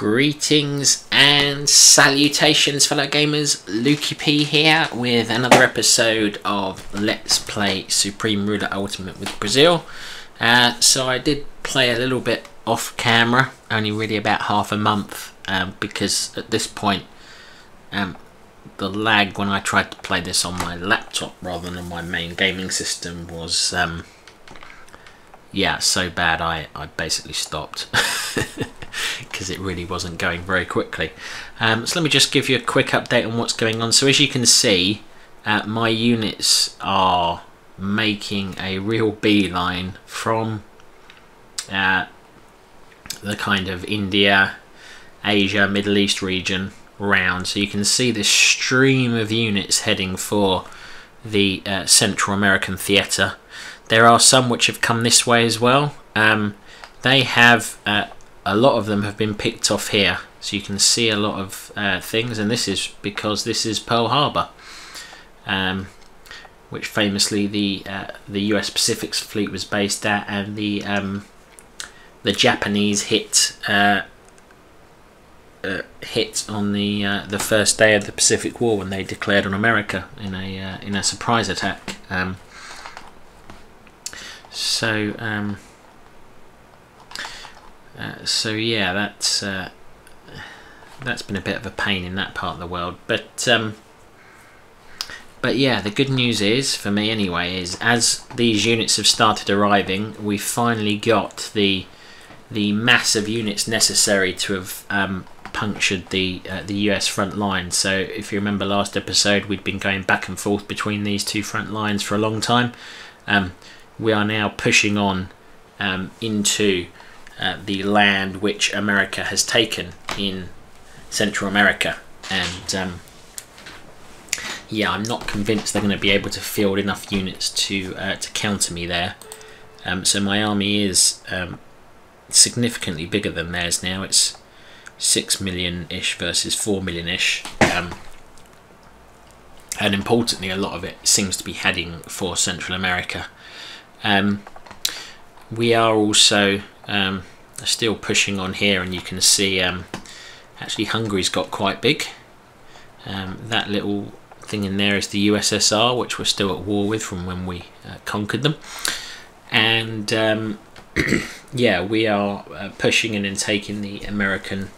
Greetings and salutations, fellow gamers. Lukey P here with another episode of Let's Play Supreme Ruler Ultimate with Brazil. So I did play a little bit off camera, only really about half a month, because at this point the lag when I tried to play this on my laptop rather than on my main gaming system was yeah, so bad I basically stopped. Because it really wasn't going very quickly. So let me just give you a quick update on what's going on. So as you can see, my units are making a real beeline from the kind of India, Asia, Middle East region round. So you can see this stream of units heading for the Central American theatre. There are some which have come this way as well. They have a lot of them have been picked off here, so you can see a lot of things, and this is because this is Pearl Harbor, which famously the US Pacific Fleet was based at, and the Japanese hit on the first day of the Pacific War when they declared on America in a surprise attack. So yeah, that's been a bit of a pain in that part of the world, but yeah, the good news is, for me anyway, is as these units have started arriving, we finally got the mass of units necessary to have punctured the US front line. So if you remember last episode, we'd been going back and forth between these two front lines for a long time. We are now pushing on into the land which America has taken in Central America, and yeah, I'm not convinced they're going to be able to field enough units to counter me there. So my army is significantly bigger than theirs now. It's 6 million-ish versus 4 million-ish, and importantly, a lot of it seems to be heading for Central America. We are also still pushing on here, and you can see actually Hungary's got quite big. That little thing in there is the USSR, which we're still at war with from when we conquered them, and yeah, we are pushing in and taking the American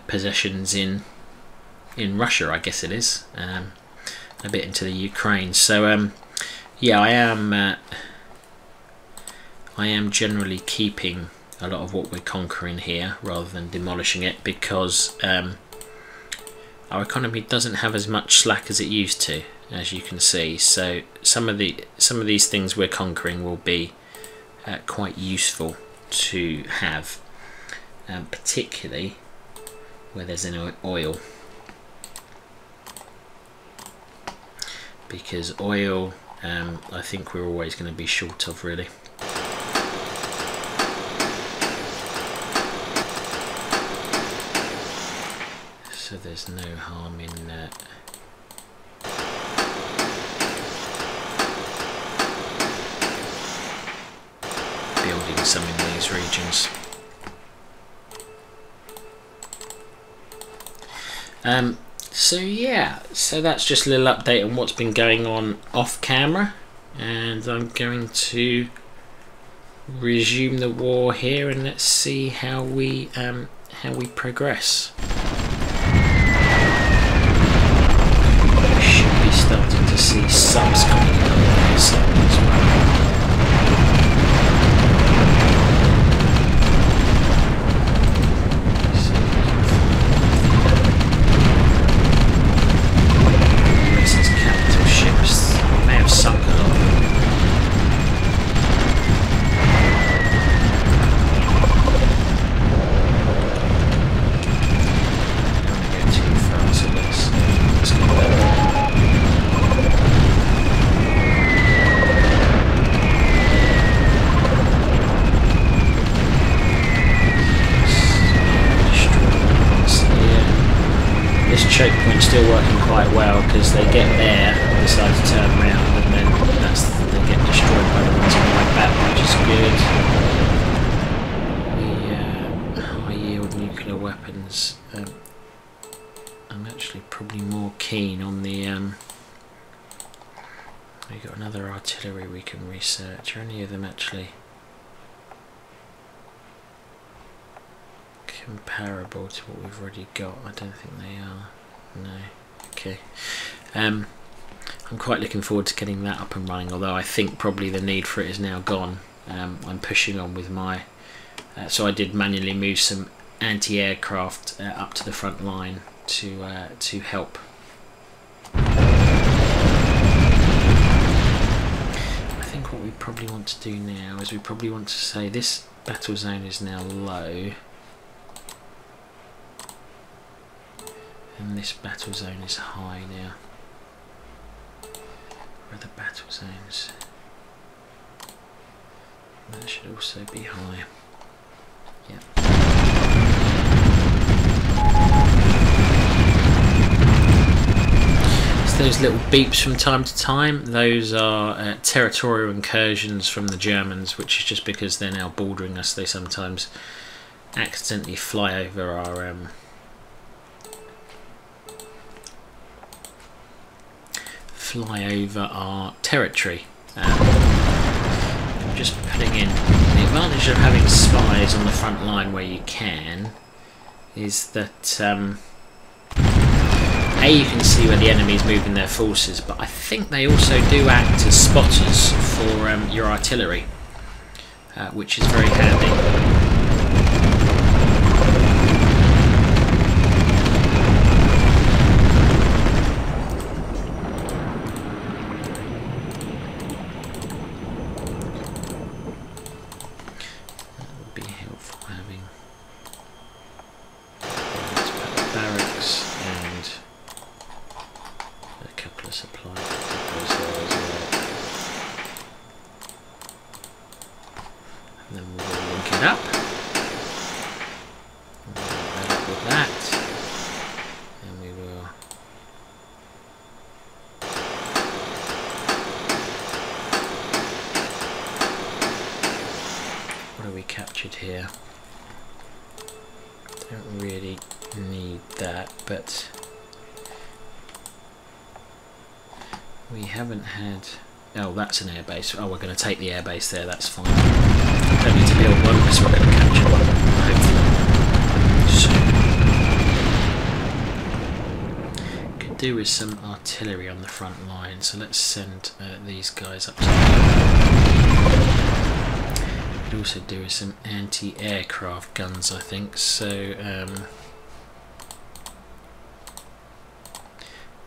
possessions in Russia, I guess it is, a bit into the Ukraine. So yeah, I am generally keeping a lot of what we're conquering here rather than demolishing it, because our economy doesn't have as much slack as it used to, as you can see. So some of these things we're conquering will be quite useful to have, particularly where there's any oil, because oil I think we're always going to be short of, really. So there's no harm in building some in these regions. So yeah, so that's just a little update on what's been going on off camera, and I'm going to resume the war here, and let's see how we progress. Starting to see subs coming in on their side as well. This is capital ships. We may have sunk a lot of them. I don't want to go too far, so let's go back. Checkpoint's still working quite well, because they get there, decide to turn around, and then they get destroyed by the ones on the way back, which is good. I'm actually probably more keen on the we've got another artillery we can research. Are any of them actually comparable to what we've already got? I don't think they are. No. Okay. I'm quite looking forward to getting that up and running, although I think probably the need for it is now gone. I'm pushing on with my so I did manually move some anti-aircraft up to the front line to help. I think what we probably want to do now is we probably want to say this battle zone is now low and this battle zone is high now. Where are the battle zones? That should also be high. Yep. So those little beeps from time to time, those are territorial incursions from the Germans, which is just because they're now bordering us. They sometimes accidentally fly over our territory. I'm just putting in the advantage of having spies on the front line where you can is that A, you can see where the enemy is moving their forces, but I think they also do act as spotters for your artillery, which is very handy. Here, don't really need that, but we haven't had. Oh, that's an airbase. Oh, we're going to take the airbase there. That's fine. Don't need to build one because we're going to capture one. Hopefully, could do with some artillery on the front line. So let's send these guys up to could also do with some anti-aircraft guns, I think. So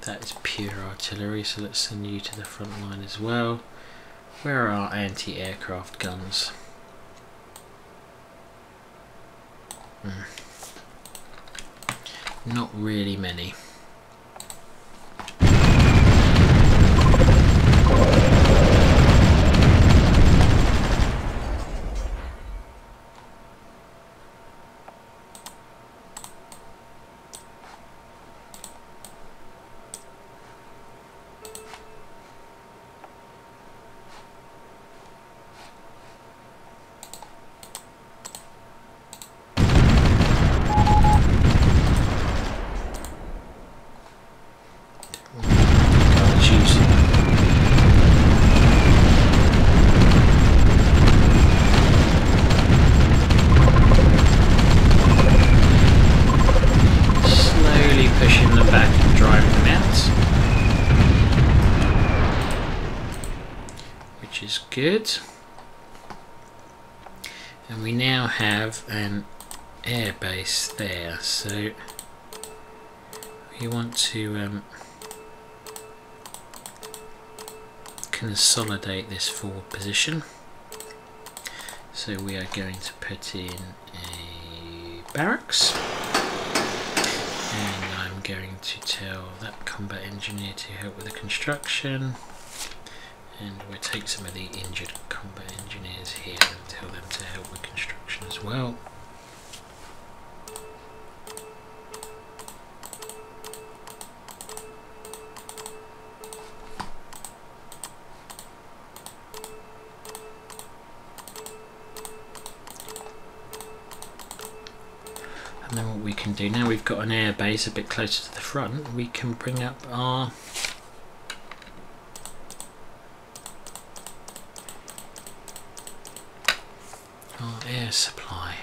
that is pure artillery, so let's send you to the front line as well. Where are our anti-aircraft guns? Not really many. Good, and we now have an air base there, so we want to consolidate this forward position. So we are going to put in a barracks, and I'm going to tell that combat engineer to help with the construction. And we'll take some of the injured combat engineers here and tell them to help with construction as well. And then what we can do now we've got an air base a bit closer to the front, we can bring up our air supply.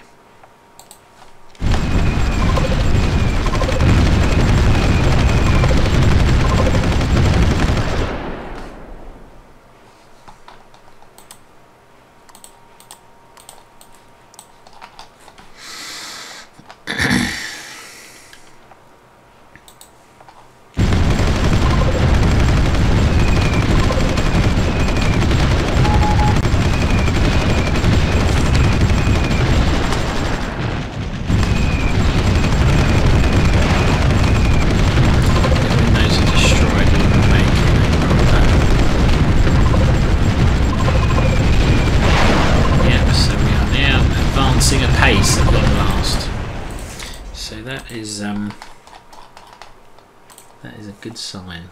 That is a good sign.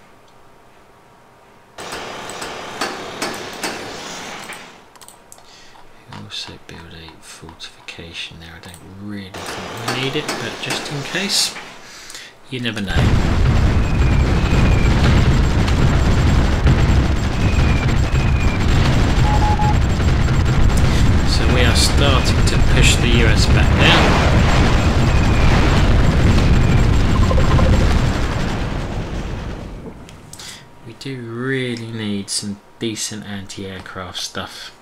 We also build a fortification there. I don't really think we need it, but just in case, you never know. So we are starting to push the US back down. We do really need some decent anti-aircraft stuff.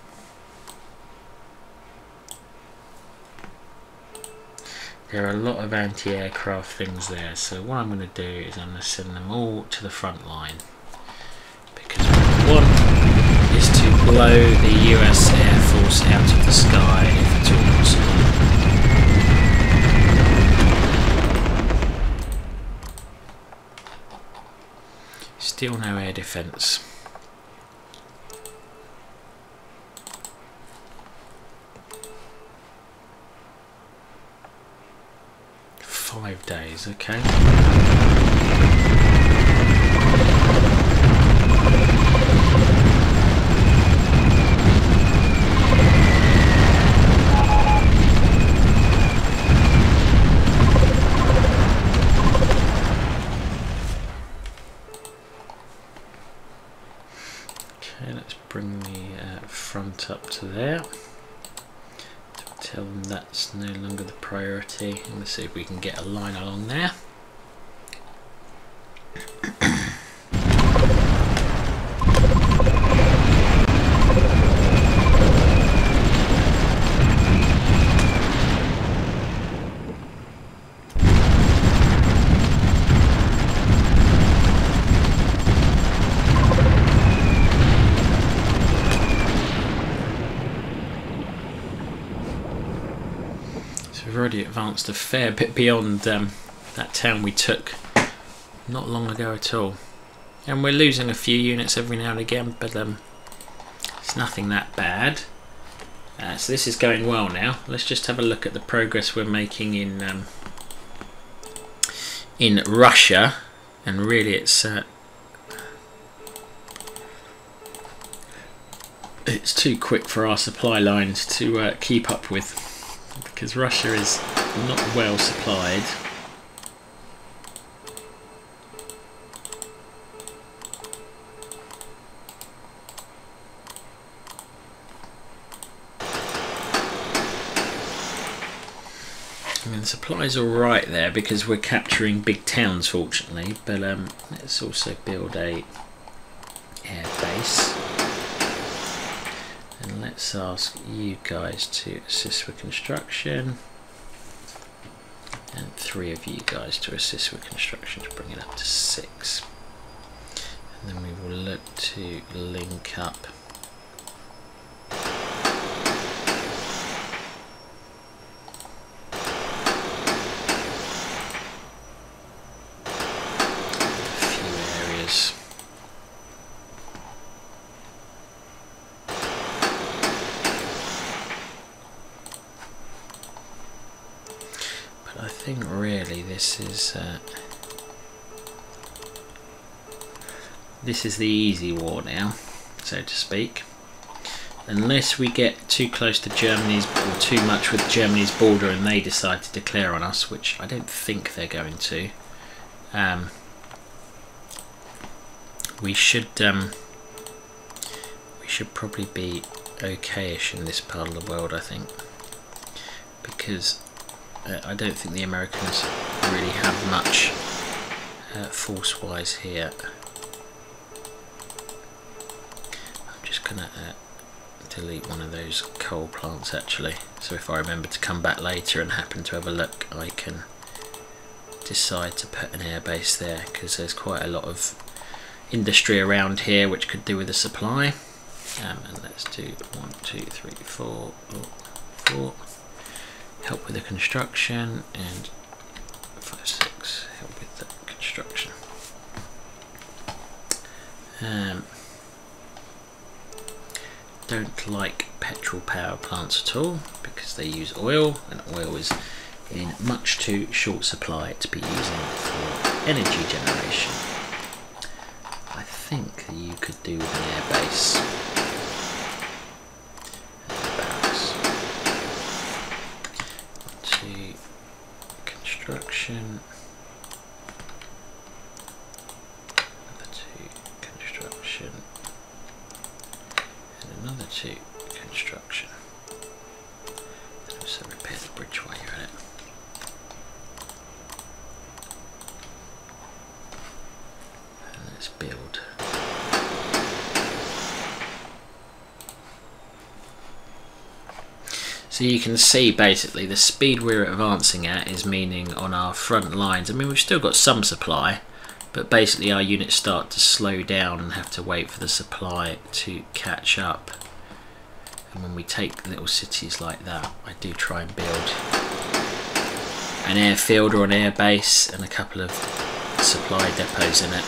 There are a lot of anti-aircraft things there, so what I'm going to do is I'm going to send them all to the front line, because what I want is to blow the US Air Force out of the sky if at all possible. Still no air defence. "5 days, okay. Bring the front up to there. Tell them that's no longer the priority. And let's see if we can get a line along there. We've already advanced a fair bit beyond that town we took not long ago at all, and we're losing a few units every now and again, but it's nothing that bad. So this is going well now. Let's just have a look at the progress we're making in Russia, and really it's too quick for our supply lines to keep up with, because Russia is not well supplied. I mean, the supply's all right there because we're capturing big towns, fortunately. But let's also build a air base. And let's ask you guys to assist with construction, and 3 of you guys to assist with construction to bring it up to 6. And then we will look to link up a few areas. I think really this is the easy war now, so to speak. unless we get too close to Germany's, or too much with Germany's border and they decide to declare on us, which I don't think they're going to. We should probably be okay-ish in this part of the world, I think, because I don't think the Americans really have much force-wise here. I'm just gonna delete one of those coal plants actually, so if I remember to come back later and happen to have a look, I can decide to put an airbase there, because there's quite a lot of industry around here which could do with a supply. And let's do 1, 2, 3, 4, 4. Help with the construction, and 5, 6. Help with the construction. Don't like petrol power plants at all because they use oil, and oil is in much too short supply to be using for energy generation. I think you could do with an airbase. Construction, another 2 construction, and another 2 construction. And also repair the bridge while you're at it. And let's build. So you can see basically the speed we're advancing at is meaning on our front lines. I mean, we've still got some supply, but basically our units start to slow down and have to wait for the supply to catch up. And when we take little cities like that, I do try and build an airfield or an air base and a couple of supply depots in it.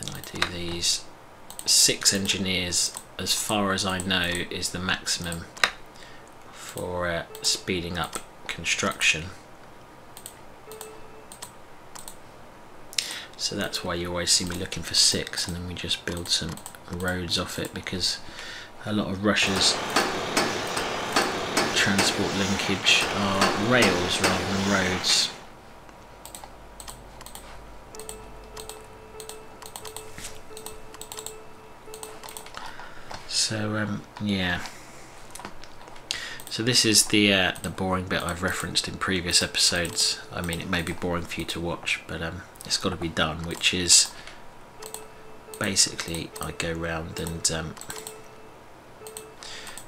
And I do these 6 engineers, as far as I know, is the maximum for speeding up construction. So that's why you always see me looking for 6, and then we just build some roads off it, because a lot of Russia's transport linkage are rails rather than roads. So yeah, so this is the boring bit I've referenced in previous episodes. I mean, it may be boring for you to watch, but it's got to be done, which is basically I go round and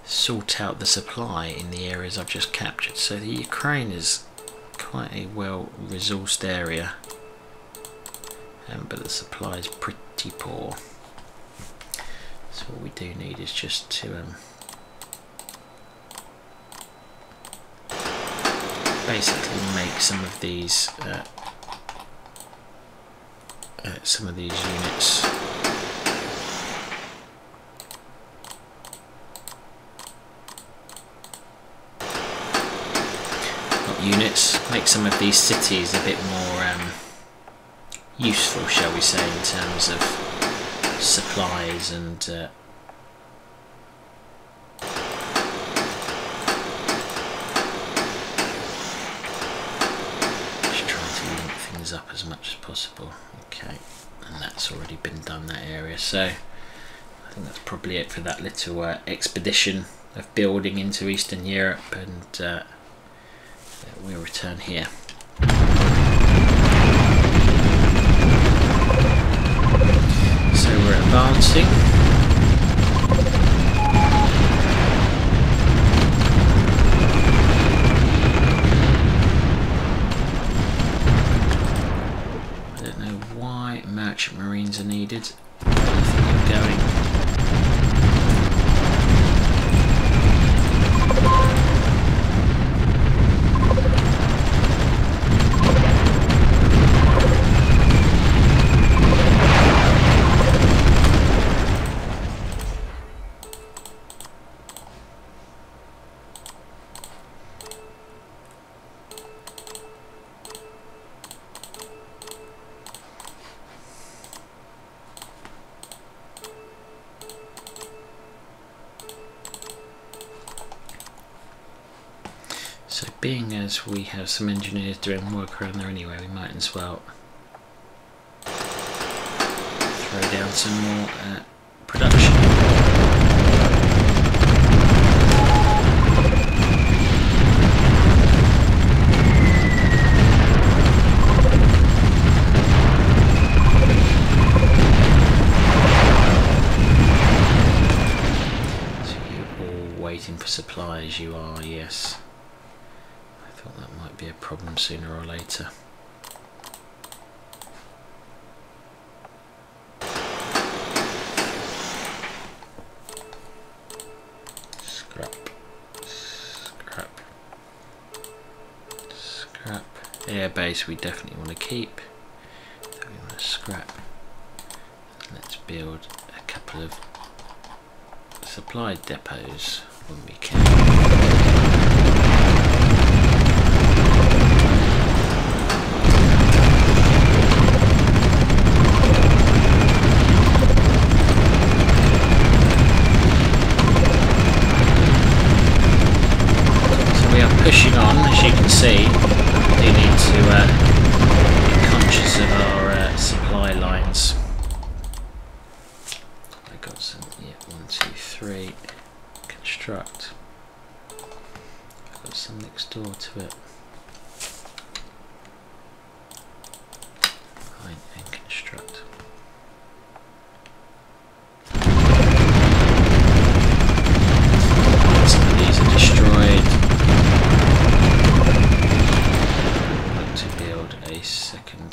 sort out the supply in the areas I've just captured. So the Ukraine is quite a well resourced area, but the supply is pretty poor. So what we do need is just to basically make some of these units make some of these cities a bit more useful, shall we say, in terms of supplies and just trying to link things up as much as possible. Okay, and that's already been done, that area. So I think that's probably it for that little expedition of building into Eastern Europe, and we'll return here. So we're advancing. I don't know why merchant marines are needed. I think you're going. being as we have some engineers doing work around there anyway, we might as well throw down some more production. So you're all waiting for supplies, you are, yes. I thought that might be a problem sooner or later. Airbase we definitely want to keep, so we want to scrap. Let's build a couple of supply depots when we can. So we are pushing on, as you can see. We need to be conscious of our supply lines. I got some, yeah, 1, 2, 3. Construct. I've got some next door to it. Mine and construct. Some of these are destroyed. A second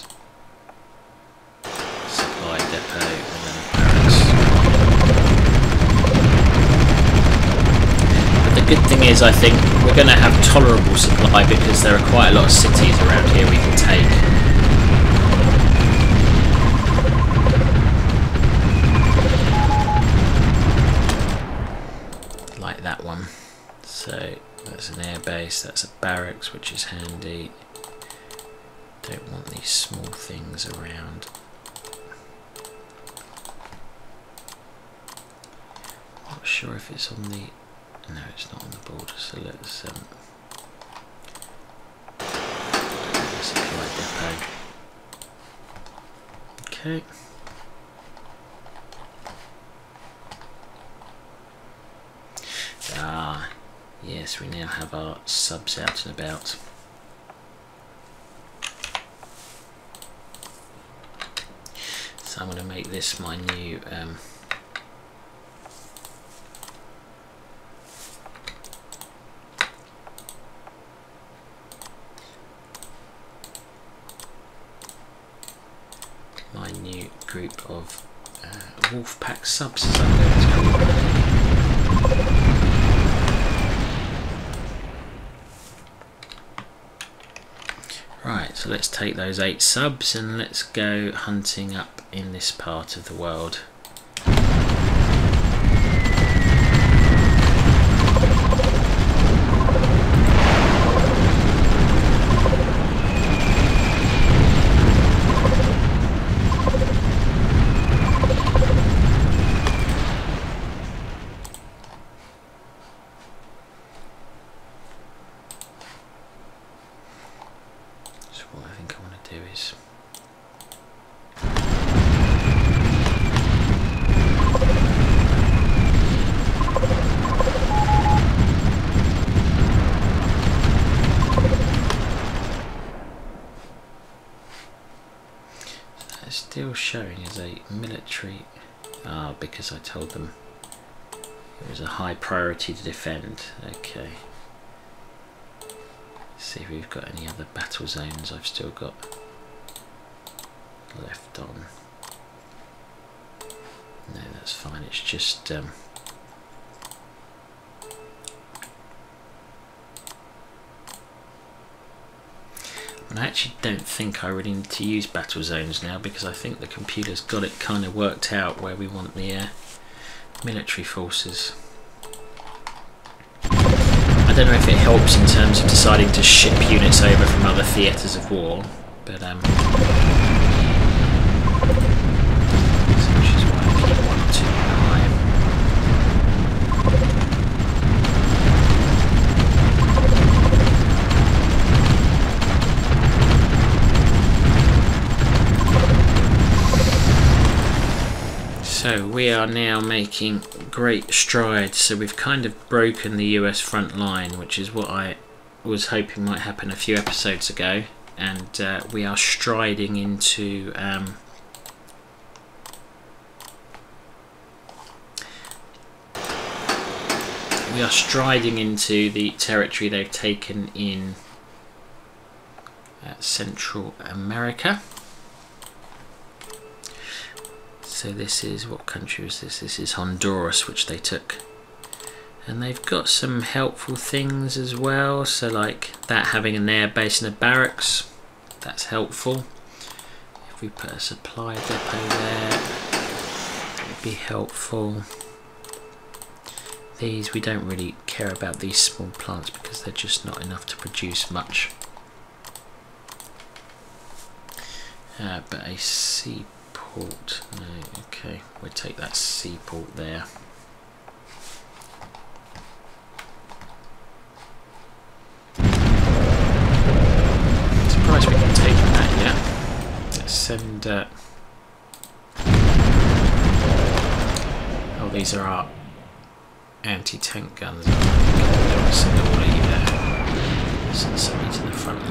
supply depot and then a barracks. But the good thing is, I think we're going to have tolerable supply because there are quite a lot of cities around here we can take. Like that one. So that's an air base, that's a barracks, which is handy. Don't want these small things around. Not sure if it's on the... No, it's not on the border, so let's supply depot. Okay. Ah, yes, we now have our subs out and about. So I'm going to make this my new group of Wolfpack subs, as I'm going to call them. Right, so let's take those 8 subs and let's go hunting up in this part of the world. Still showing as a military, because I told them it was a high priority to defend. Okay, let's see if we've got any other battle zones I've still got left on. No, that's fine, it's just and I actually don't think I really need to use battle zones now, because I think the computer's got it kind of worked out where we want the military forces. I don't know if it helps in terms of deciding to ship units over from other theatres of war, but which is why I keep wanting to So we are now making great strides. So we've kind of broken the US front line, which is what I was hoping might happen a few episodes ago, and we are striding into the territory they've taken in Central America. So this is, what country is this? This is Honduras, which they took. And they've got some helpful things as well. So like that, having an air base and a barracks, that's helpful. If we put a supply depot there, that would be helpful. These, we don't really care about these small plants because they're just not enough to produce much. But a seaport, no, okay, we'll take that seaport there. Surprised we can take that, yeah. Let's send, oh, these are our anti-tank guns. Don't send all of you there. Send somebody to the front line.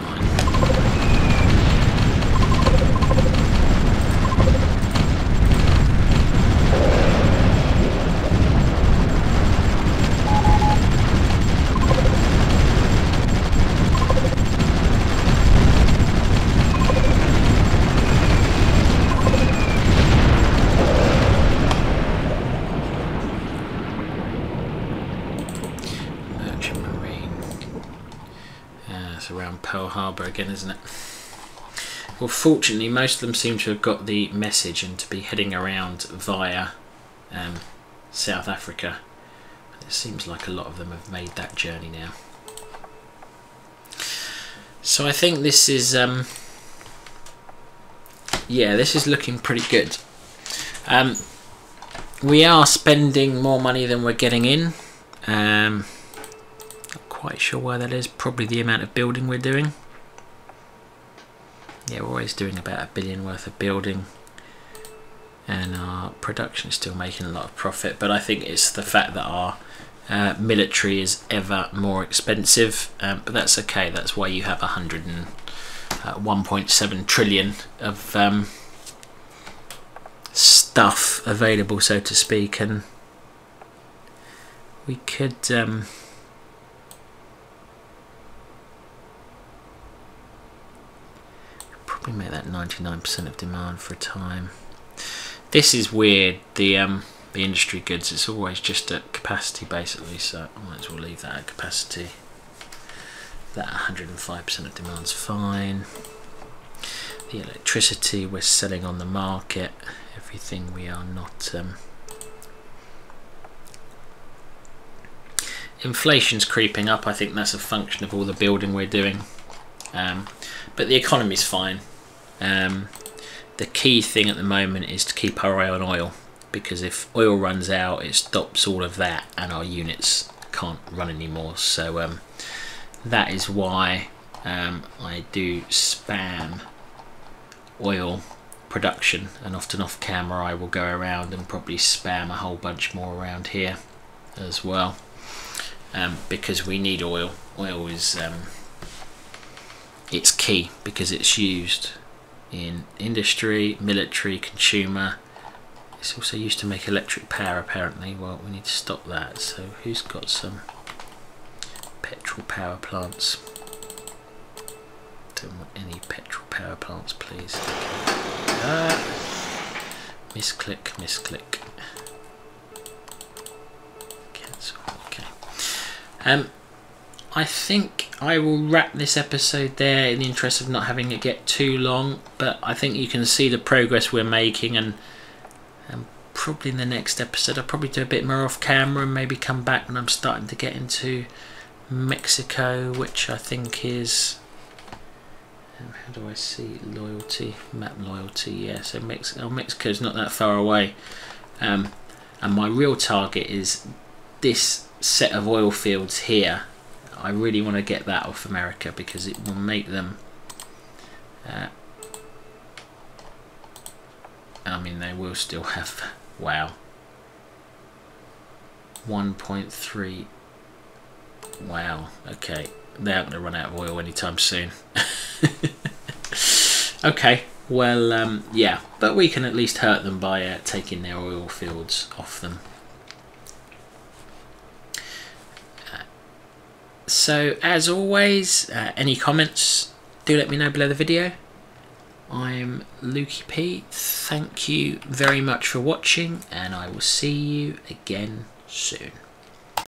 Around Pearl Harbor again, isn't it? Well, fortunately most of them seem to have got the message and to be heading around via South Africa. It seems like a lot of them have made that journey now. So I think this is yeah, this is looking pretty good. We are spending more money than we're getting in. Quite sure why that is. Probably the amount of building we're doing. Yeah, we're always doing about $1 billion worth of building, and our production is still making a lot of profit. But I think it's the fact that our military is ever more expensive. But that's okay. That's why you have 1.7 trillion of stuff available, so to speak, and we could. Probably make that 99% of demand for a time. This is weird. The industry goods, it's always just at capacity basically, so I might as well leave that at capacity. That 105% of demand's fine. The electricity we're selling on the market. Everything we are not. Inflation's creeping up. I think that's a function of all the building we're doing. But the economy's fine. The key thing at the moment is to keep our eye on oil, because if oil runs out, it stops all of that and our units can't run anymore. So that is why I do spam oil production, and often off camera I will go around and probably spam a whole bunch more around here as well, because we need oil. Oil is it's key because it's used in industry, military, consumer. It's also used to make electric power apparently. Well, we need to stop that. So who's got some petrol power plants? Don't want any petrol power plants, please. Okay. Misclick, misclick. Cancel. Okay. I think I will wrap this episode there in the interest of not having it get too long, but I think you can see the progress we're making, and probably in the next episode I'll probably do a bit more off camera and maybe come back when I'm starting to get into Mexico, which I think is, how do I see loyalty, map loyalty, yeah, so Mexico's not that far away, and my real target is this set of oil fields here. I really want to get that off America because it will make them I mean, they will still have Wow. 1.3. Wow. Okay. They aren't going to run out of oil anytime soon. Okay. Well, yeah. But we can at least hurt them by taking their oil fields off them. So, as always, any comments, do let me know below the video. I'm Lukey P. Thank you very much for watching, and I will see you again soon.